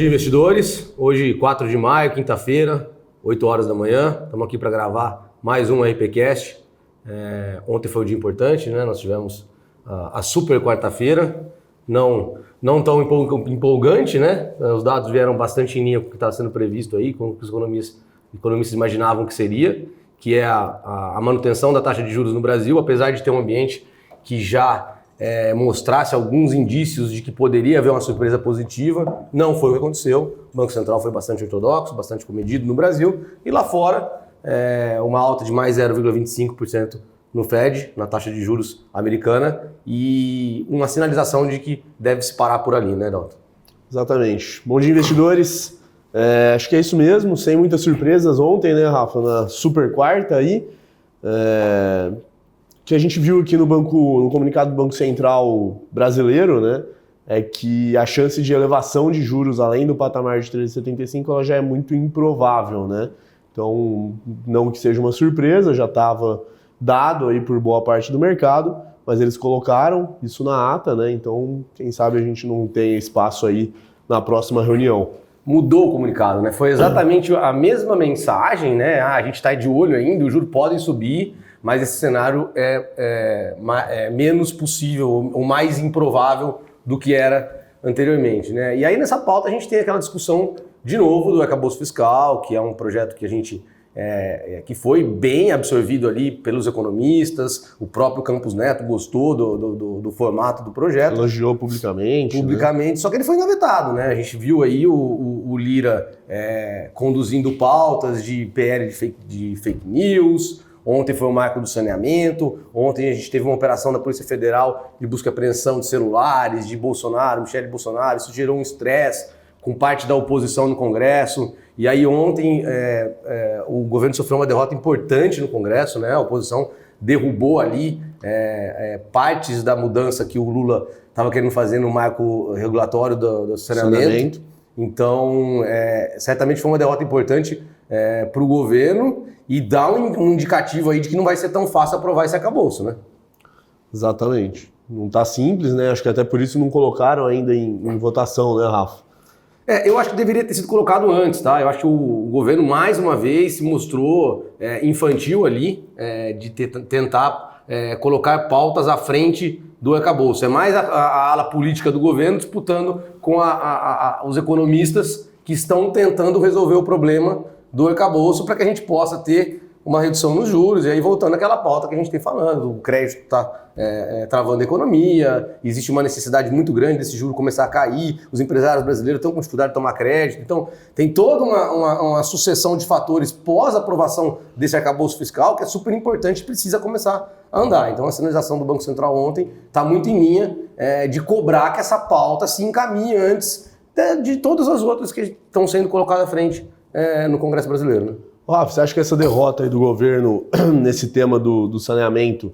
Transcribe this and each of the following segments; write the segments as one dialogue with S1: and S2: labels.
S1: dia, investidores. Hoje, 4 de maio, quinta-feira, 8 horas da manhã. Estamos aqui para gravar mais um RPCast. Ontem foi um dia importante, né? Nós tivemos a super quarta-feira. Não tão empolgante, né? Os dados vieram bastante em linha com o que estava sendo previsto aí, com o que os economistas imaginavam que seria, que é a manutenção da taxa de juros no Brasil, apesar de ter um ambiente que já mostrasse alguns indícios de que poderia haver uma surpresa positiva. Não foi o que aconteceu. O Banco Central foi bastante ortodoxo, bastante comedido no Brasil. E lá fora, uma alta de mais 0,25% no Fed, na taxa de juros americana, e uma sinalização de que deve se parar por ali, né, Dalton?
S2: Exatamente. Bom dia, investidores. Acho que é isso mesmo, sem muitas surpresas ontem, né, Rafa, na super quarta aí. Que a gente viu aqui no comunicado do Banco Central brasileiro, né, é que a chance de elevação de juros além do patamar de 13,75 ela já é muito improvável, né? Então, não que seja uma surpresa, já estava dado aí por boa parte do mercado, mas eles colocaram isso na ata, né? Então, quem sabe a gente não tem espaço aí na próxima reunião.
S1: Mudou o comunicado, né? Foi exatamente a mesma mensagem, né? A gente está de olho ainda, os juros podem subir, mas esse cenário é menos possível ou mais improvável do que era anteriormente, né? E aí nessa pauta a gente tem aquela discussão de novo do arcabouço fiscal, que é um projeto que a gente que foi bem absorvido ali pelos economistas, o próprio Campos Neto gostou do formato do projeto.
S2: Elogiou publicamente.
S1: Né? Só que ele foi engavetado, né? A gente viu aí o Lira conduzindo pautas de PL de fake news. Ontem foi o marco do saneamento, ontem a gente teve uma operação da Polícia Federal de busca e apreensão de celulares, de Michele Bolsonaro, isso gerou um estresse com parte da oposição no Congresso, e aí ontem o governo sofreu uma derrota importante no Congresso, né? A oposição derrubou ali partes da mudança que o Lula estava querendo fazer no marco regulatório do saneamento. Então, certamente foi uma derrota importante para o governo e dá um indicativo aí de que não vai ser tão fácil aprovar esse arcabouço, né?
S2: Exatamente. Não está simples, né? Acho que até por isso não colocaram ainda em votação, né, Rafa?
S1: Eu acho que deveria ter sido colocado antes, tá? Eu acho que o governo, mais uma vez, se mostrou infantil ali, de tentar colocar pautas à frente do arcabouço. É mais a ala política do governo disputando com os economistas que estão tentando resolver o problema do arcabouço para que a gente possa ter uma redução nos juros. E aí, voltando àquela pauta que a gente tem falando, o crédito está travando a economia, existe uma necessidade muito grande desse juro começar a cair, os empresários brasileiros estão com dificuldade de tomar crédito. Então, tem toda uma sucessão de fatores pós-aprovação desse arcabouço fiscal que é super importante e precisa começar a andar. Então, a sinalização do Banco Central ontem está muito em linha de cobrar que essa pauta se encaminhe antes de todas as outras que estão sendo colocadas à frente no Congresso brasileiro, né?
S2: Rafa, você acha que essa derrota aí do governo nesse tema do saneamento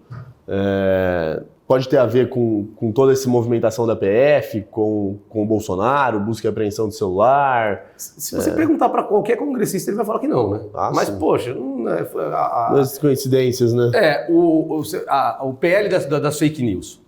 S2: pode ter a ver com toda essa movimentação da PF, com o Bolsonaro, busca e apreensão de celular?
S1: Se você perguntar para qualquer congressista, ele vai falar que não, né? Mas, poxa...
S2: As coincidências, né?
S1: O PL das fake news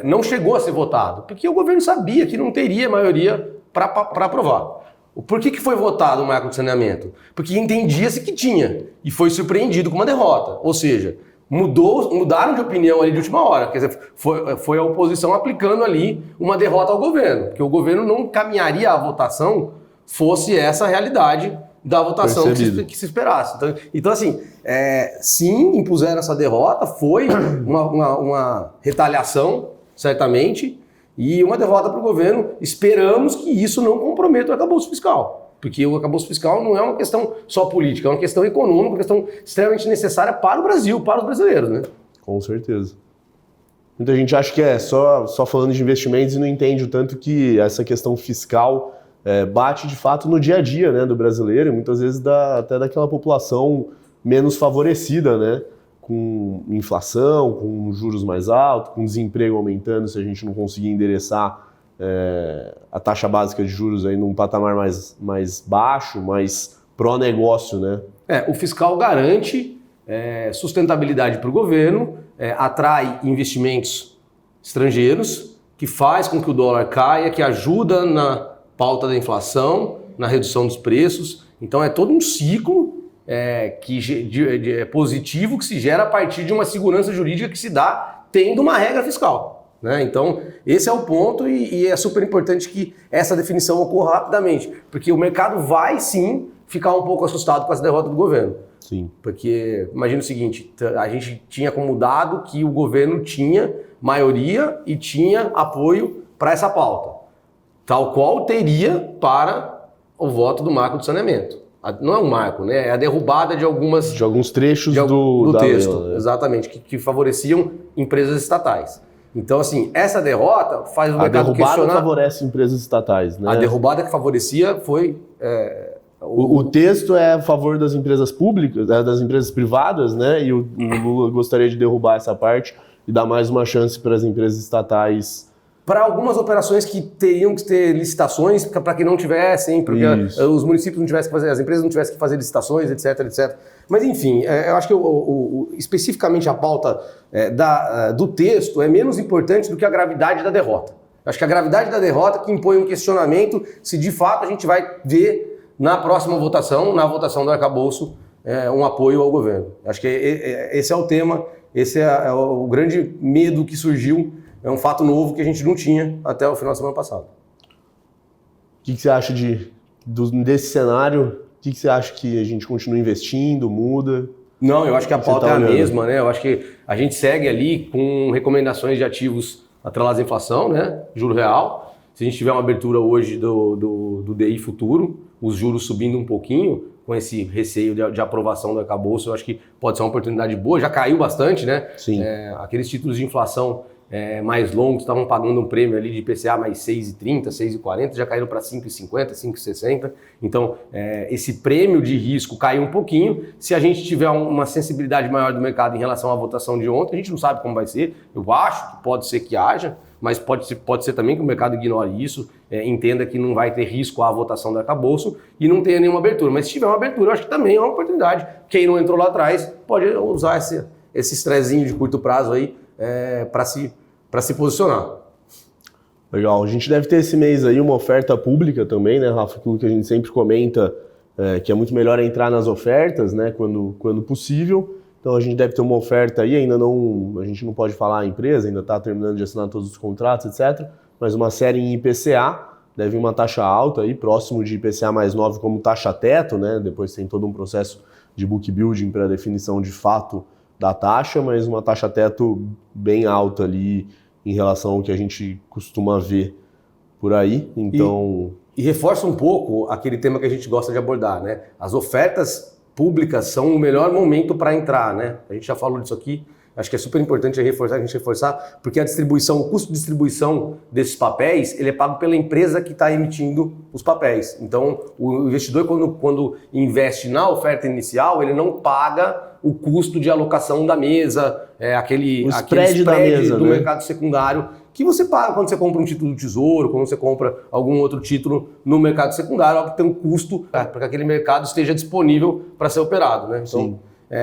S1: não chegou a ser votado, porque o governo sabia que não teria maioria para aprovar. Por que foi votado o marco de saneamento? Porque entendia-se que tinha e foi surpreendido com uma derrota. Ou seja, mudaram de opinião ali de última hora. Quer dizer, foi a oposição aplicando ali uma derrota ao governo. Porque o governo não caminharia à votação fosse essa a realidade da votação que se esperasse. Então assim, sim, impuseram essa derrota, foi uma retaliação, certamente, e uma derrota para o governo. Esperamos que isso não comprometa o arcabouço fiscal, porque o arcabouço fiscal não é uma questão só política, é uma questão econômica, uma questão extremamente necessária para o Brasil, para os brasileiros, né?
S2: Com certeza. Muita gente acha que só falando de investimentos e não entende o tanto que essa questão fiscal bate de fato no dia a dia, né, do brasileiro, e muitas vezes até daquela população menos favorecida, né? Com inflação, com juros mais altos, com desemprego aumentando, se a gente não conseguir endereçar a taxa básica de juros aí num patamar mais baixo, mais pró-negócio, né?
S1: O fiscal garante sustentabilidade para o governo, atrai investimentos estrangeiros, que faz com que o dólar caia, que ajuda pauta da inflação, na redução dos preços. Então é todo um ciclo positivo que se gera a partir de uma segurança jurídica que se dá tendo uma regra fiscal, né? Então esse é o ponto e é super importante que essa definição ocorra rapidamente, porque o mercado vai sim ficar um pouco assustado com essa derrota do governo.
S2: Sim.
S1: Porque imagina o seguinte, a gente tinha como dado que o governo tinha maioria e tinha apoio para essa pauta, tal qual teria para o voto do marco do saneamento. Não é um marco, né? É a derrubada de
S2: alguns trechos
S1: do
S2: da
S1: texto,
S2: lei, né?
S1: exatamente, que favoreciam empresas estatais. Então, assim, essa derrota faz o mercado questionar... A derrubada
S2: favorece empresas estatais, né?
S1: A derrubada que favorecia foi...
S2: O texto é a favor das empresas públicas, das empresas privadas, né? E o Lula gostaria de derrubar essa parte e dar mais uma chance para as empresas estatais.
S1: Para algumas operações que teriam que ter licitações, para que não tivessem, porque os municípios não tivessem que fazer, as empresas não tivessem que fazer licitações, etc, etc. Mas enfim, eu acho que especificamente a pauta do texto é menos importante do que a gravidade da derrota. Eu acho que a gravidade da derrota que impõe um questionamento se de fato a gente vai ver na próxima votação, na votação do arcabouço, um apoio ao governo. Acho que esse é o tema, esse é o grande medo que surgiu. É um fato novo que a gente não tinha até o final da semana passada.
S2: O que você acha desse cenário? O que você acha que a gente continua investindo, muda?
S1: Não, eu acho que a pauta é a mesma, né? Eu acho que a gente segue ali com recomendações de ativos atrelados à inflação, né? Juro real. Se a gente tiver uma abertura hoje do DI futuro, os juros subindo um pouquinho, com esse receio de aprovação do arcabouço, eu acho que pode ser uma oportunidade boa. Já caiu bastante, né?
S2: Sim.
S1: Aqueles títulos de inflação mais longos estavam pagando um prêmio ali de IPCA mais 6,30, 6,40, já caíram para 5,50, 5,60. Então, esse prêmio de risco caiu um pouquinho. Se a gente tiver uma sensibilidade maior do mercado em relação à votação de ontem, a gente não sabe como vai ser. Eu acho que pode ser que haja, mas pode ser também que o mercado ignore isso, entenda que não vai ter risco à votação do arcabouço e não tenha nenhuma abertura. Mas se tiver uma abertura, eu acho que também é uma oportunidade. Quem não entrou lá atrás pode usar esse estressinho de curto prazo aí para se posicionar.
S2: Legal. A gente deve ter esse mês aí uma oferta pública também, né, Rafa? Aquilo que a gente sempre comenta, que é muito melhor entrar nas ofertas, né, quando possível. Então a gente deve ter uma oferta aí, a gente não pode falar a empresa, ainda está terminando de assinar todos os contratos, etc. Mas uma série em IPCA, deve vir uma taxa alta aí, próximo de IPCA mais 9 como taxa teto, né? Depois tem todo um processo de book building para definição de fato da taxa, mas uma taxa teto bem alta ali em relação ao que a gente costuma ver por aí. Então...
S1: E reforça um pouco aquele tema que a gente gosta de abordar, né? As ofertas públicas são o melhor momento para entrar, né? A gente já falou disso aqui. Acho que é super importante a gente reforçar, porque o custo de distribuição desses papéis, ele é pago pela empresa que está emitindo os papéis. Então, o investidor, quando investe na oferta inicial, ele não paga o custo de alocação da mesa, aquele spread
S2: da mesa,
S1: do
S2: né?
S1: mercado secundário, que você paga quando você compra um título do Tesouro, quando você compra algum outro título no mercado secundário, que tem um custo para que aquele mercado esteja disponível para ser operado, né? Então,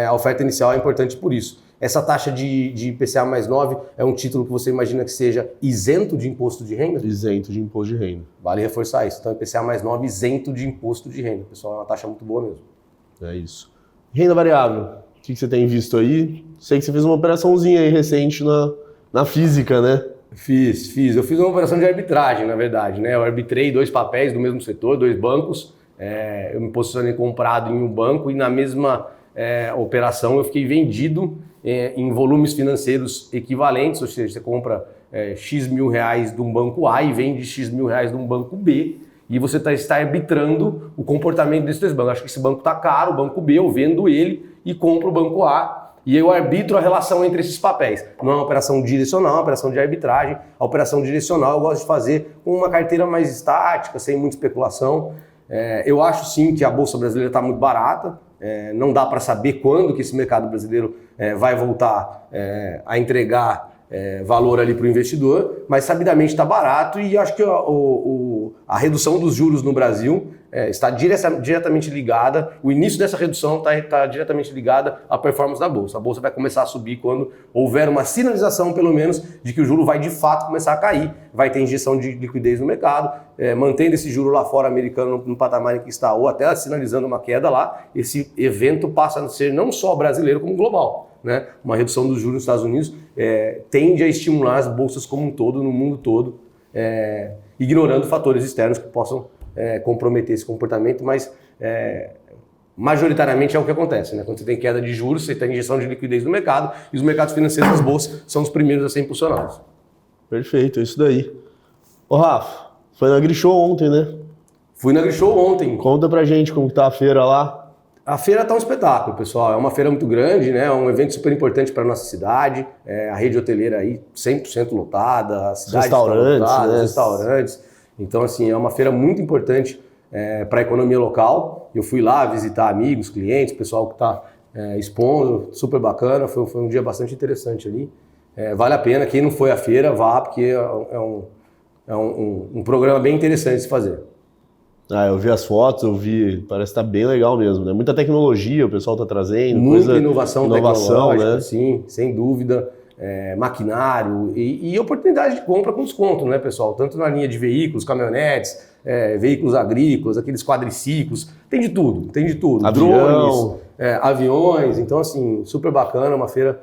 S1: a oferta inicial é importante por isso. Essa taxa de IPCA mais 9 é um título que você imagina que seja isento de imposto de renda?
S2: Isento de imposto de renda.
S1: Vale reforçar isso. Então, IPCA mais 9 isento de imposto de renda. Pessoal, é uma taxa muito boa mesmo.
S2: É isso. Renda variável, o que você tem visto aí? Sei que você fez uma operaçãozinha aí recente na física, né?
S1: Fiz. Eu fiz uma operação de arbitragem, na verdade, né? Eu arbitrei 2 papéis do mesmo setor, 2 bancos. Eu me posicionei comprado em um banco e na mesma operação eu fiquei vendido em volumes financeiros equivalentes, ou seja, você compra X mil reais de um banco A e vende X mil reais de um banco B, e você está arbitrando o comportamento desses 2 bancos. Acho que esse banco está caro, o banco B, eu vendo ele e compro o banco A, e eu arbitro a relação entre esses papéis. Não é uma operação direcional, é uma operação de arbitragem. A operação direcional eu gosto de fazer com uma carteira mais estática, sem muita especulação. Eu acho sim que a Bolsa Brasileira está muito barata. Não dá para saber quando que esse mercado brasileiro vai voltar a entregar valor ali para o investidor, mas sabidamente está barato, e acho que a redução dos juros no Brasil está diretamente ligada, o início dessa redução está diretamente ligada à performance da Bolsa. A Bolsa vai começar a subir quando houver uma sinalização, pelo menos, de que o juro vai de fato começar a cair, vai ter injeção de liquidez no mercado, mantendo esse juro lá fora americano no patamar em que está, ou até sinalizando uma queda lá, esse evento passa a ser não só brasileiro, como global. Né? Uma redução dos juros nos Estados Unidos tende a estimular as bolsas como um todo, no mundo todo, ignorando fatores externos que possam comprometer esse comportamento, mas majoritariamente é o que acontece. Né? Quando você tem queda de juros, você tem injeção de liquidez no mercado e os mercados financeiros das bolsas são os primeiros a ser impulsionados.
S2: Perfeito, é isso daí. Ô Rafa, foi na Grishow ontem, né?
S1: Fui na Grishow ontem.
S2: Conta pra gente como tá a feira lá.
S1: A feira está um espetáculo, pessoal. É uma feira muito grande, né? É um evento super importante para a nossa cidade. A rede hoteleira aí 100% lotada, a cidade está lotada, né? Restaurantes. Então, assim, é uma feira muito importante para a economia local. Eu fui lá visitar amigos, clientes, pessoal que está expondo, super bacana. Foi um dia bastante interessante ali. Vale a pena, quem não foi à feira, vá, porque é um programa bem interessante de se fazer.
S2: Eu vi as fotos, parece que tá bem legal mesmo, né? Muita tecnologia o pessoal tá trazendo.
S1: Muita inovação tecnológica,
S2: né?
S1: Sim, sem dúvida. Maquinário e oportunidade de compra com desconto, né, pessoal? Tanto na linha de veículos, caminhonetes, veículos agrícolas, aqueles quadriciclos, tem de tudo. Drones, aviões, então assim, super bacana, uma feira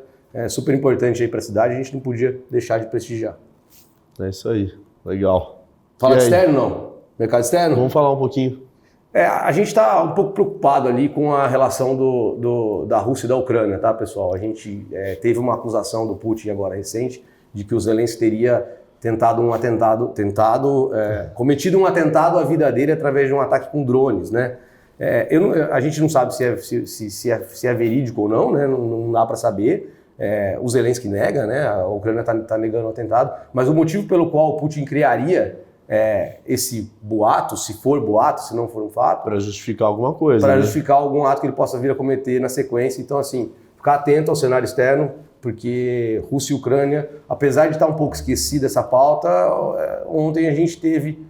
S1: super importante aí para a cidade, a gente não podia deixar de prestigiar.
S2: É isso aí, legal.
S1: Fala de externo, não? Mercado externo?
S2: Vamos falar um pouquinho.
S1: A gente está um pouco preocupado ali com a relação da Rússia e da Ucrânia, tá, pessoal? A gente teve uma acusação do Putin agora recente de que o Zelensky teria cometido um atentado à vida dele através de um ataque com drones, né? A gente não sabe se é verídico ou não, né? Não dá para saber. O Zelensky nega, né? A Ucrânia está negando o atentado, mas o motivo pelo qual o Putin criaria esse boato, se for boato, se não for um fato...
S2: Para justificar alguma coisa.
S1: Para justificar algum ato que ele possa vir a cometer na sequência. Então, assim, ficar atento ao cenário externo, porque Rússia e Ucrânia, apesar de estar um pouco esquecida essa pauta, ontem a gente teve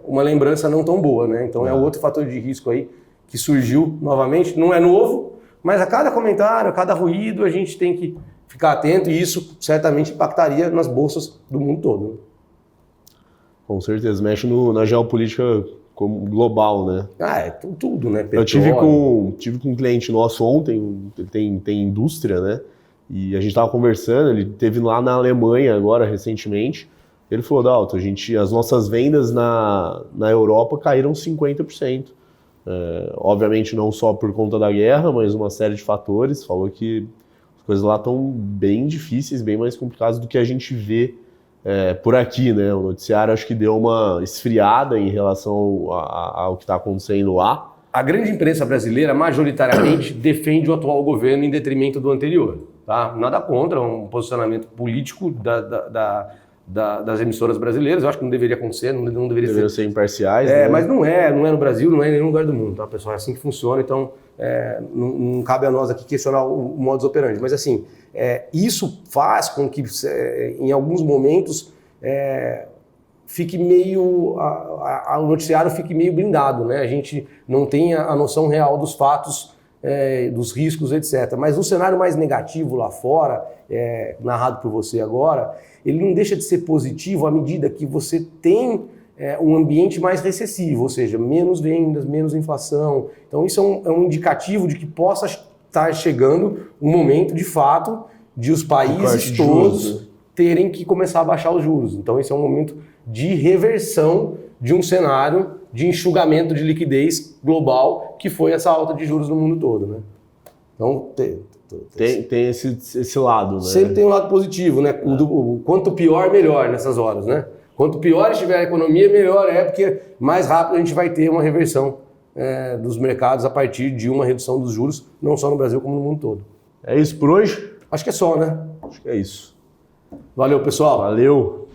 S1: uma lembrança não tão boa, né? Então é outro fator de risco aí que surgiu novamente. Não é novo, mas a cada comentário, a cada ruído, a gente tem que ficar atento e isso certamente impactaria nas bolsas do mundo todo, né?
S2: Com certeza, mexe na geopolítica global, né?
S1: Tudo, né?
S2: Petróleo. Eu tive com um cliente nosso ontem, ele tem indústria, né? E a gente estava conversando, ele esteve lá na Alemanha agora, recentemente. Ele falou, Dalton, as nossas vendas na Europa caíram 50%. Obviamente não só por conta da guerra, mas uma série de fatores. Falou que as coisas lá estão bem difíceis, bem mais complicadas do que a gente vê por aqui, né? O noticiário acho que deu uma esfriada em relação ao que está acontecendo lá.
S1: A grande imprensa brasileira, majoritariamente, defende o atual governo em detrimento do anterior. Tá? Nada contra um posicionamento político das emissoras brasileiras. Eu acho que não deveria acontecer, não deveria
S2: ser imparciais. Né?
S1: Mas não é no Brasil, não é em nenhum lugar do mundo, tá, pessoal? É assim que funciona, então não cabe a nós aqui questionar o modus operandi. Mas assim, isso faz com que em alguns momentos fique meio o noticiário fique meio blindado, né? A gente não tem a noção real dos fatos, dos riscos, etc. Mas o cenário mais negativo lá fora, narrado por você agora, ele não deixa de ser positivo à medida que você tem um ambiente mais recessivo, ou seja, menos vendas, menos inflação. Então isso é um indicativo de que possa estar chegando um momento, de fato, de os países todos terem que começar a baixar os juros. Então esse é um momento de reversão de um cenário de enxugamento de liquidez global, que foi essa alta de juros no mundo todo, né? Então
S2: tem esse lado, né?
S1: Sempre tem um lado positivo, né? Quanto pior, melhor nessas horas, né? Quanto pior estiver a economia, melhor porque mais rápido a gente vai ter uma reversão dos mercados a partir de uma redução dos juros, não só no Brasil como no mundo todo.
S2: É isso por hoje?
S1: Acho que é só, né?
S2: Acho que é isso.
S1: Valeu, pessoal.
S2: Valeu.